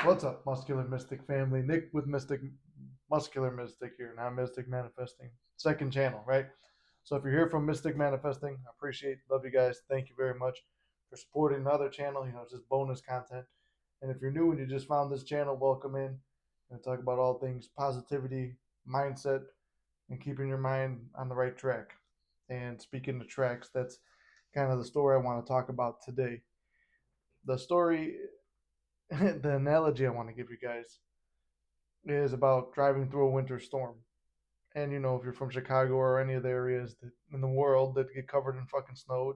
What's up, Muscular Mystic family? Nick with Muscular Mystic here, not Mystic Manifesting. Second channel, right? So if you're here from Mystic Manifesting, I appreciate, love you guys. Thank you very much for supporting another channel. It's just bonus content. And if you're new and you just found this channel, welcome in. And talk about all things positivity, mindset, and keeping your mind on the right track. And speaking of tracks, that's kind of the story I want to talk about today. The story, the analogy I want to give you guys is about driving through a winter storm. And if you're from Chicago or any of the areas in the world that get covered in fucking snow,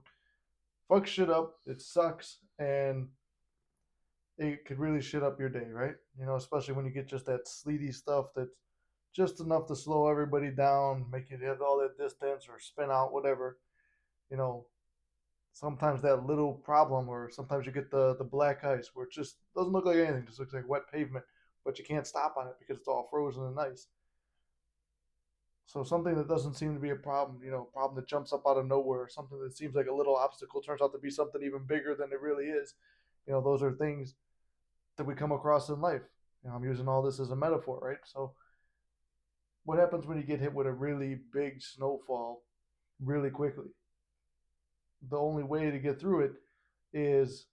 fuck shit up. It sucks, and it could really shit up your day, right? Especially when you get just that sleety stuff that's just enough to slow everybody down, make you have all that distance or spin out, whatever. You know, Sometimes that little problem, or sometimes you get the black ice where it just doesn't look like anything, just looks like wet pavement, but you can't stop on it because it's all frozen and ice. So something that doesn't seem to be a problem, a problem that jumps up out of nowhere, something that seems like a little obstacle turns out to be something even bigger than it really is. Those are things that we come across in life. I'm using all this as a metaphor, right? So what happens when you get hit with a really big snowfall really quickly? The only way to get through it is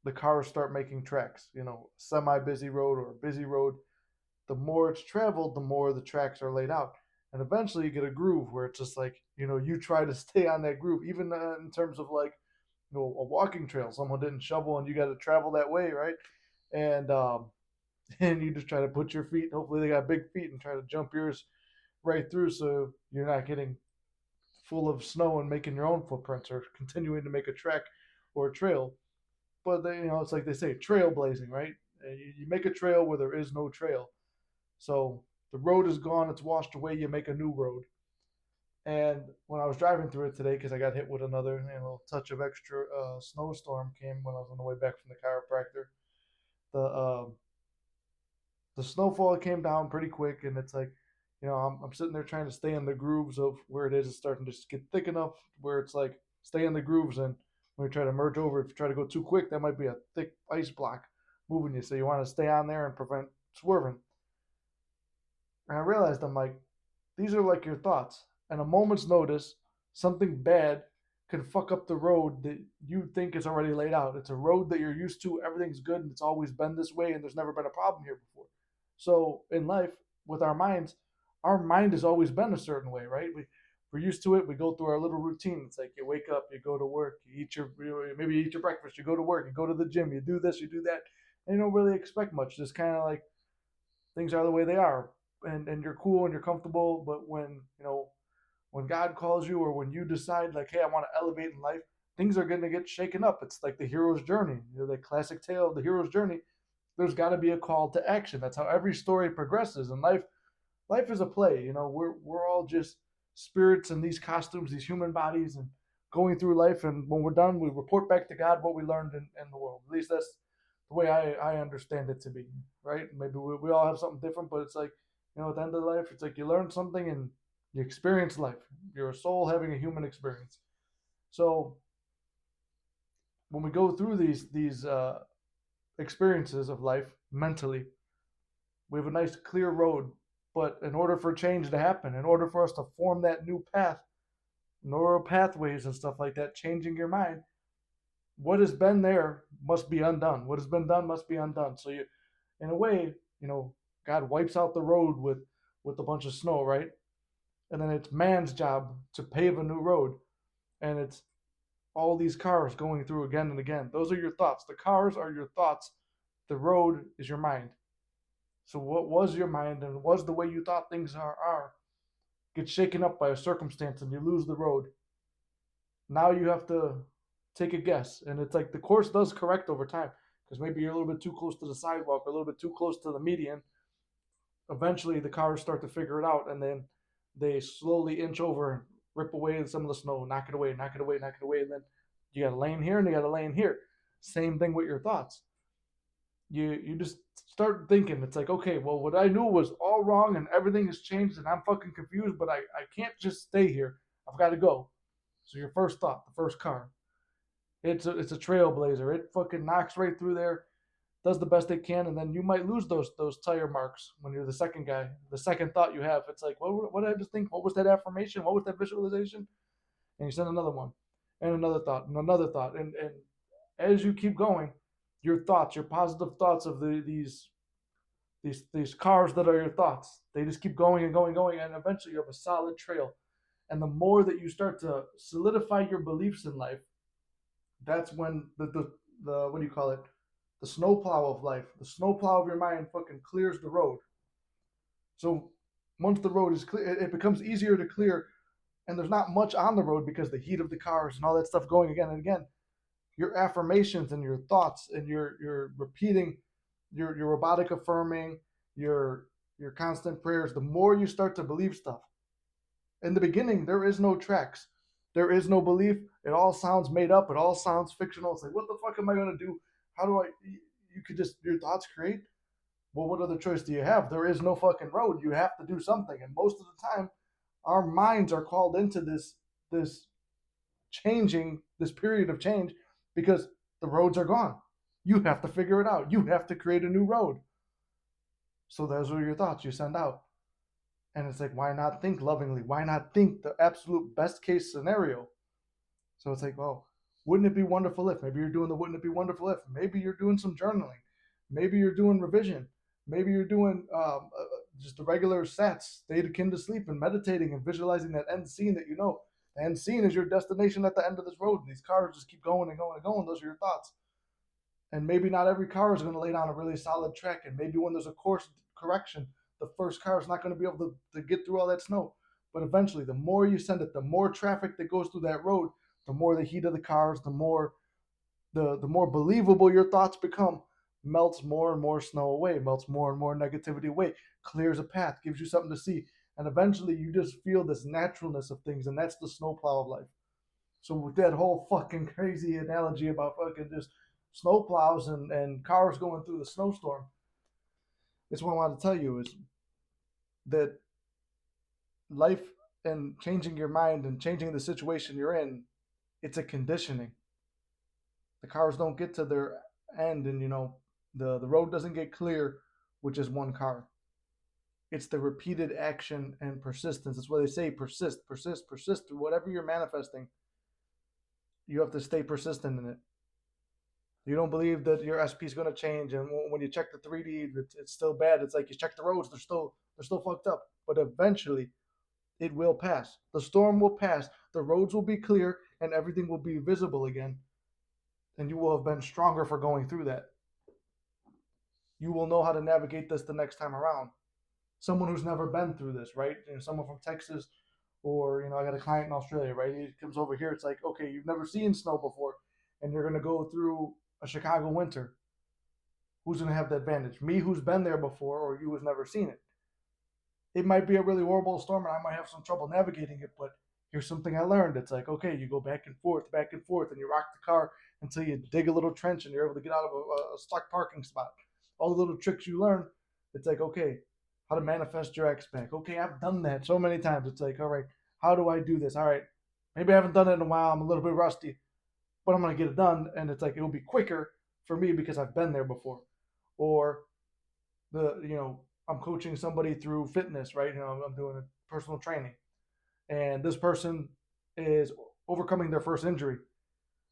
the cars start making tracks. Semi busy road or a busy road, the more it's traveled, the more the tracks are laid out. And eventually you get a groove where it's just like, you try to stay on that groove, even in terms of like, a walking trail. Someone didn't shovel and you got to travel that way, right? And, and you just try to put your feet, hopefully they got big feet, and try to jump yours right through so you're not getting full of snow and making your own footprints or continuing to make a track or a trail. But it's like they say, trailblazing, right? You make a trail where there is no trail. So the road is gone, it's washed away, you make a new road. And when I was driving through it today, because I got hit with another touch of extra snowstorm came when I was on the way back from the chiropractor. The snowfall came down pretty quick, and it's like, I'm sitting there trying to stay in the grooves of where it is. It's starting to just get thick enough where it's like stay in the grooves, and when you try to merge over, if you try to go too quick, that might be a thick ice block moving you. So you want to stay on there and prevent swerving. And I realized I'm like, these are like your thoughts. And a moment's notice, something bad can fuck up the road that you think is already laid out. It's a road that you're used to, everything's good, and it's always been this way, and there's never been a problem here before. So in life, with our mind has always been a certain way, right? We're used to it. We go through our little routine. It's like you wake up, you go to work, maybe you eat your breakfast, you go to work, you go to the gym, you do this, you do that, and you don't really expect much. Just kind of like things are the way they are, and you're cool and you're comfortable. But when God calls you, or when you decide like, hey, I want to elevate in life, things are going to get shaken up. It's like the hero's journey, the classic tale of the hero's journey. There's got to be a call to action. That's how every story progresses in life. Life is a play. We're all just spirits in these costumes, these human bodies, and going through life. And when we're done, we report back to God what we learned in the world. At least that's the way I understand it to be, right? Maybe we all have something different, but it's like, at the end of life, it's like you learn something and you experience life. You're a soul having a human experience. So when we go through these experiences of life mentally, we have a nice clear road. But in order for change to happen, in order for us to form that new path, neural pathways and stuff like that, changing your mind, what has been there must be undone. What has been done must be undone. So you, in a way, God wipes out the road with a bunch of snow, right? And then it's man's job to pave a new road, and it's all these cars going through again and again. Those are your thoughts. The cars are your thoughts. The road is your mind. So what was your mind and was the way you thought things are gets shaken up by a circumstance and you lose the road. Now you have to take a guess, and it's like the course does correct over time because maybe you're a little bit too close to the sidewalk or a little bit too close to the median. Eventually, the cars start to figure it out, and then they slowly inch over and rip away some of the snow, knock it away, knock it away, knock it away, and then you got a lane here and you got a lane here. Same thing with your thoughts. You just start thinking. It's like, okay, well, what I knew was all wrong and everything has changed and I'm fucking confused, but I can't just stay here. I've got to go. So your first thought, the first car, it's a trailblazer. It fucking knocks right through there. does the best it can, and then you might lose those tire marks when you're the second guy. The second thought you have, it's like, what did I just think? What was that affirmation? What was that visualization? And you send another one, and another thought, and another thought, and as you keep going, your thoughts, your positive thoughts of these cars that are your thoughts, they just keep going and going and going, and eventually you have a solid trail. And the more that you start to solidify your beliefs in life, that's when the what do you call it? The snowplow of life, the snowplow of your mind fucking clears the road. So once the road is clear, it becomes easier to clear, and there's not much on the road because the heat of the cars and all that stuff going again and again. Your affirmations and your thoughts and your repeating, your robotic affirming, your your constant prayers, the more you start to believe stuff. In the beginning, there is no tracks. There is no belief. It all sounds made up. It all sounds fictional. It's like, what the fuck am I going to do? How do I? You could just, your thoughts create. Well, what other choice do you have? There is no fucking road. You have to do something. And most of the time, our minds are called into this changing, this period of change, because the roads are gone. You have to figure it out. You have to create a new road. So those are your thoughts you send out. And it's like, why not think lovingly? Why not think the absolute best case scenario? So it's like, well, wouldn't it be wonderful if? Maybe you're doing the wouldn't it be wonderful if? Maybe you're doing some journaling. Maybe you're doing revision. Maybe you're doing just the regular sats, state akin to sleep, and meditating and visualizing that end scene that you know. The end scene is your destination at the end of this road. And these cars just keep going and going and going. Those are your thoughts. And maybe not every car is going to lay down a really solid track. And maybe when there's a course correction, the first car is not going to be able to get through all that snow. But eventually, the more you send it, the more traffic that goes through that road, the more the heat of the cars, the more believable your thoughts become, melts more and more snow away, melts more and more negativity away, clears a path, gives you something to see. And eventually you just feel this naturalness of things, and that's the snowplow of life. So with that whole fucking crazy analogy about fucking just snowplows and cars going through the snowstorm, it's what I wanted to tell you is that life and changing your mind and changing the situation you're in, it's a conditioning. The cars don't get to their end, and the road doesn't get clear with just one car. It's the repeated action and persistence. That's why they say persist, persist, persist through whatever you're manifesting. You have to stay persistent in it. You don't believe that your SP is going to change, and when you check the 3D, it's still bad. It's like you check the roads; they're still fucked up. But eventually, it will pass. The storm will pass. The roads will be clear, and everything will be visible again. And you will have been stronger for going through that. You will know how to navigate this the next time around. Someone who's never been through this, right? Someone from Texas, or I got a client in Australia, right? He comes over here. It's like, okay, you've never seen snow before, and you're gonna go through a Chicago winter. Who's gonna have the advantage? Me, who's been there before, or you, who's never seen it? It might be a really horrible storm, and I might have some trouble navigating it. But here's something I learned. It's like, okay, you go back and forth, and you rock the car until you dig a little trench and you're able to get out of a stuck parking spot. All the little tricks you learn. It's like, okay, how to manifest your X back. Okay, I've done that so many times. It's like, all right, how do I do this? All right, maybe I haven't done it in a while. I'm a little bit rusty, but I'm gonna get it done. And it's like, it'll be quicker for me because I've been there before. Or I'm coaching somebody through fitness, right? I'm doing a personal training, and this person is overcoming their first injury.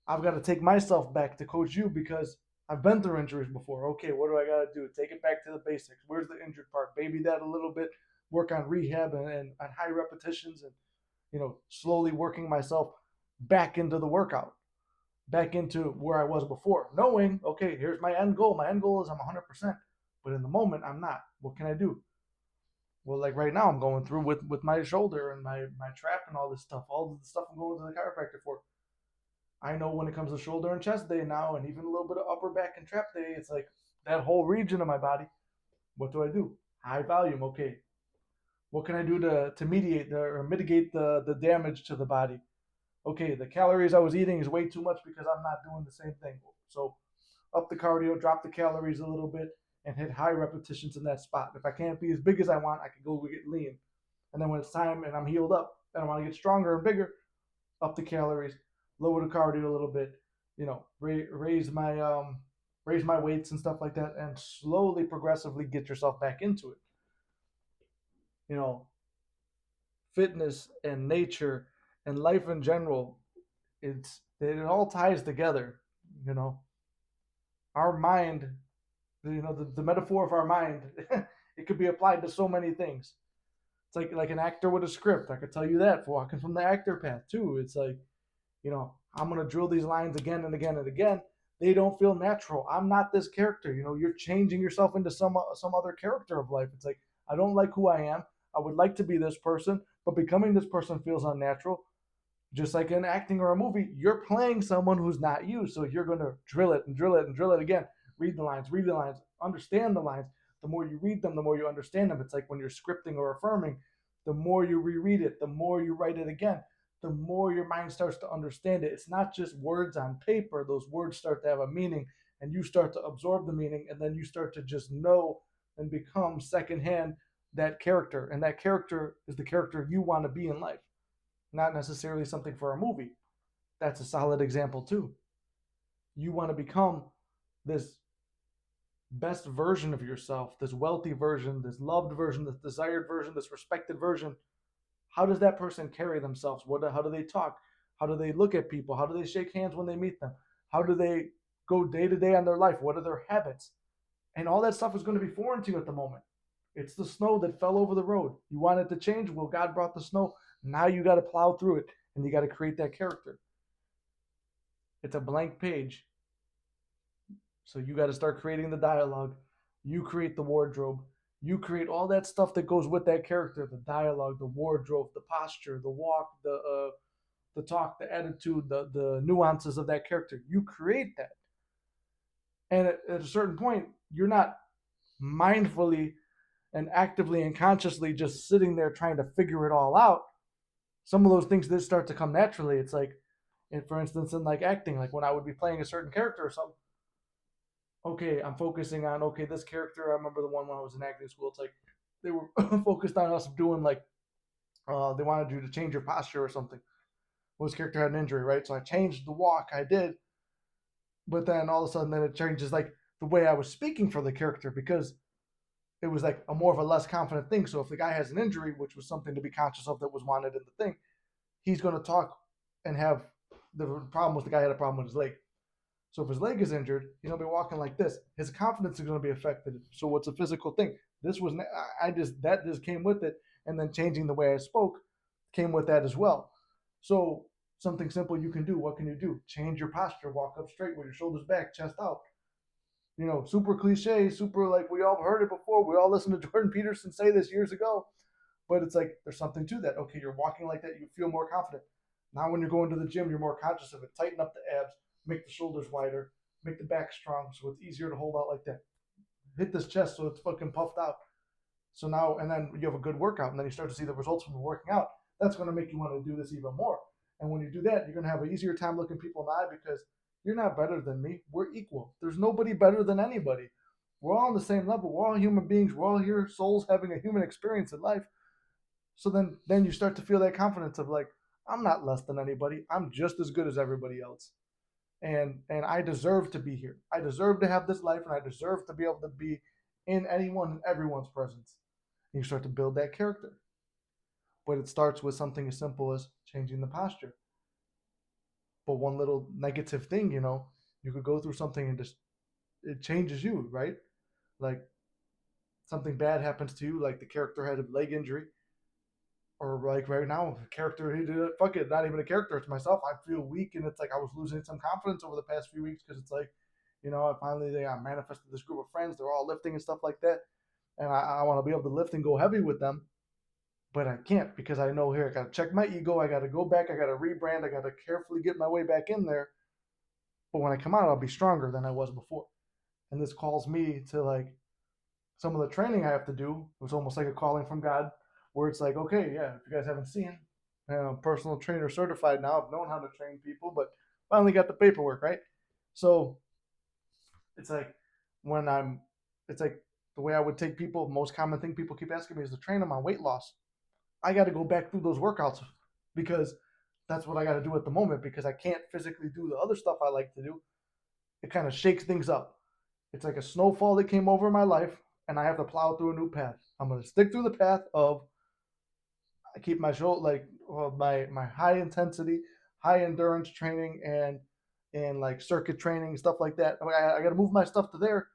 I've got to take myself back to coach you because I've been through injuries before. Okay, what do I got to do? Take it back to the basics. Where's the injured part? Baby that a little bit. Work on rehab and high repetitions, and slowly working myself back into the workout, back into where I was before, knowing, okay, here's my end goal. My end goal is I'm 100%, but in the moment I'm not. What can I do? Well, like right now I'm going through with my shoulder and my trap and all this stuff, all the stuff I'm going to the chiropractor for. I know when it comes to shoulder and chest day now, and even a little bit of upper back and trap day, it's like that whole region of my body. What do I do? High volume. Okay, what can I do to mediate or mitigate the damage to the body? Okay, the calories I was eating is way too much because I'm not doing the same thing. So up the cardio, drop the calories a little bit, and hit high repetitions in that spot. If I can't be as big as I want, I can go get lean. And then when it's time and I'm healed up and I want to get stronger and bigger, up the calories, lower the cardio a little bit, raise my raise my weights and stuff like that, and slowly, progressively get yourself back into it. You know, fitness and nature and life in general, it all ties together. You know, our mind, the metaphor of our mind, it could be applied to so many things. It's like an actor with a script. I could tell you that for walking from the actor path too. It's like, I'm gonna drill these lines again and again and again. They don't feel natural. I'm not this character. You're changing yourself into some other character of life. It's like, I don't like who I am. I would like to be this person, but becoming this person feels unnatural. Just like in acting or a movie, you're playing someone who's not you. So you're gonna drill it and drill it and drill it again. Read the lines, understand the lines. The more you read them, the more you understand them. It's like when you're scripting or affirming, the more you reread it, the more you write it again, the more your mind starts to understand it. It's not just words on paper. Those words start to have a meaning, and you start to absorb the meaning, and then you start to just know and become secondhand that character. And that character is the character you want to be in life, not necessarily something for a movie. That's a solid example too. You want to become this best version of yourself, this wealthy version, this loved version, this desired version, this respected version. How does that person carry themselves? How do they talk? How do they look at people? How do they shake hands when they meet them? How do they go day to day on their life? What are their habits? And all that stuff is going to be foreign to you at the moment. It's the snow that fell over the road. You want it to change? Well, God brought the snow. Now you got to plow through it, and you got to create that character. It's a blank page. So you got to start creating the dialogue. You create the wardrobe. You create all that stuff that goes with that character: the dialogue, the wardrobe, the posture, the walk, the talk, the attitude, the nuances of that character. You create that, and at a certain point, you're not mindfully and actively and consciously just sitting there trying to figure it all out. Some of those things that start to come naturally. It's like, for instance, in like acting, like when I would be playing a certain character or something. Okay, I'm focusing on, okay, this character. I remember the one when I was in acting school. It's like they were focused on us doing like they wanted you to change your posture or something. Well, this character had an injury, right? So I changed the walk. I did, but then all of a sudden, then it changes like the way I was speaking for the character, because it was like a more of a less confident thing. So if the guy has an injury, which was something to be conscious of that was wanted in the thing, he's going to talk and have the problem was the guy had a problem with his leg. So if his leg is injured, he's gonna be walking like this. His confidence is gonna be affected. So what's a physical thing? This was that just came with it, and then changing the way I spoke came with that as well. So something simple you can do. What can you do? Change your posture. Walk up straight with your shoulders back, chest out. Super cliche, super like we all heard it before. We all listened to Jordan Peterson say this years ago, but it's like there's something to that. Okay, you're walking like that, you feel more confident. Now when you're going to the gym, you're more conscious of it. Tighten up the abs, make the shoulders wider, make the back strong so it's easier to hold out like that. Hit this chest so it's fucking puffed out. So now, and then you have a good workout, and then you start to see the results from the working out. That's going to make you want to do this even more. And when you do that, you're going to have an easier time looking people in the eye, because you're not better than me. We're equal. There's nobody better than anybody. We're all on the same level. We're all human beings. We're all here, souls having a human experience in life. So then you start to feel that confidence of like, I'm not less than anybody. I'm just as good as everybody else. And I deserve to be here. I deserve to have this life, and I deserve to be able to be in anyone and everyone's presence. And you start to build that character. But it starts with something as simple as changing the posture. But one little negative thing, you could go through something and just it changes you, right? Like something bad happens to you, like the character had a leg injury, or like right now, a character he did it. Fuck it, not even a character. It's myself. I feel weak, and it's like I was losing some confidence over the past few weeks, because it's like, I finally I manifested this group of friends. They're all lifting and stuff like that, and I want to be able to lift and go heavy with them, but I can't, because I know here I got to check my ego. I got to go back. I got to rebrand. I got to carefully get my way back in there. But when I come out, I'll be stronger than I was before. And this calls me to like some of the training I have to do. It was almost like a calling from God, where it's like, okay, yeah, if you guys haven't seen, I'm personal trainer certified now. I've known how to train people, but finally got the paperwork, right? So it's like it's like the way I would take people, most common thing people keep asking me is to train them on weight loss. I got to go back through those workouts, because that's what I got to do at the moment, because I can't physically do the other stuff I like to do. It kind of shakes things up. It's like a snowfall that came over my life, and I have to plow through a new path. I'm gonna stick through the path of I keep my shoulder like my high intensity, high endurance training and like circuit training stuff like that. I got to move my stuff to there.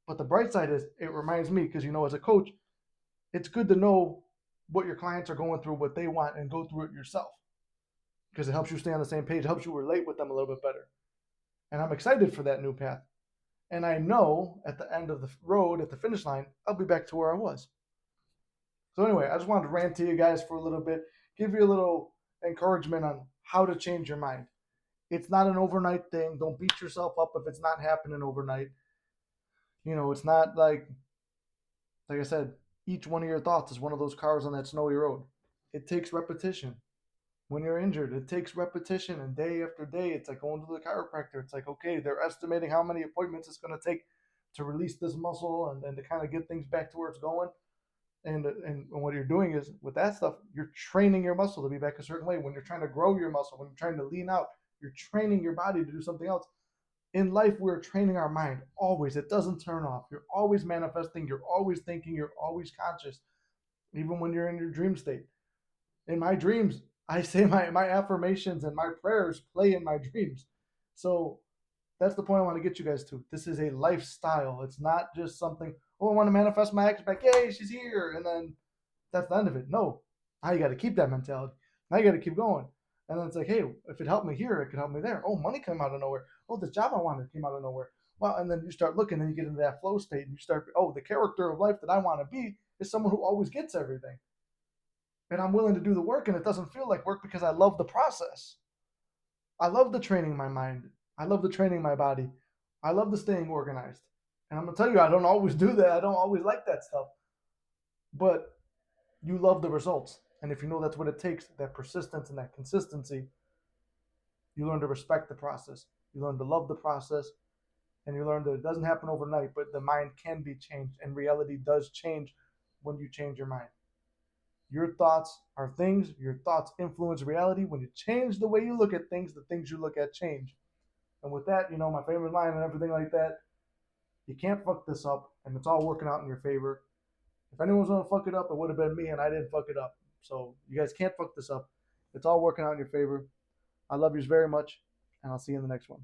But the bright side is it reminds me because as a coach, it's good to know what your clients are going through, what they want, and go through it yourself because it helps you stay on the same page, helps you relate with them a little bit better. And I'm excited for that new path. And I know at the end of the road, at the finish line, I'll be back to where I was. So anyway, I just wanted to rant to you guys for a little bit, give you a little encouragement on how to change your mind. It's not an overnight thing. Don't beat yourself up if it's not happening overnight. It's not like I said, each one of your thoughts is one of those cars on that snowy road. It takes repetition. When you're injured, it takes repetition, and day after day, it's like going to the chiropractor. It's like, okay, they're estimating how many appointments it's going to take to release this muscle and to kind of get things back to where it's going. And what you're doing is with that stuff, you're training your muscle to be back a certain way. When you're trying to grow your muscle, when you're trying to lean out, you're training your body to do something else. In life, we're training our mind always. It doesn't turn off. You're always manifesting. You're always thinking. You're always conscious, even when you're in your dream state. In my dreams, I say my affirmations and my prayers play in my dreams. So that's the point I want to get you guys to. This is a lifestyle. It's not just something, oh, I want to manifest my ex back. Yay, she's here. And then that's the end of it. No. Now you got to keep that mentality. Now you got to keep going. And then it's like, hey, if it helped me here, it could help me there. Oh, money came out of nowhere. Oh, this job I wanted came out of nowhere. Well, and then you start looking and you get into that flow state and you start, oh, the character of life that I want to be is someone who always gets everything. And I'm willing to do the work and it doesn't feel like work because I love the process. I love the training my mind. I love the training my body. I love the staying organized. And I'm gonna tell you, I don't always do that. I don't always like that stuff. But you love the results. And if you know that's what it takes, that persistence and that consistency, you learn to respect the process. You learn to love the process. And you learn that it doesn't happen overnight, but the mind can be changed. And reality does change when you change your mind. Your thoughts are things. Your thoughts influence reality. When you change the way you look at things, the things you look at change. And with that, my favorite line and everything like that, you can't fuck this up, and it's all working out in your favor. If anyone's gonna fuck it up, it would have been me, and I didn't fuck it up. So you guys can't fuck this up. It's all working out in your favor. I love you very much, and I'll see you in the next one.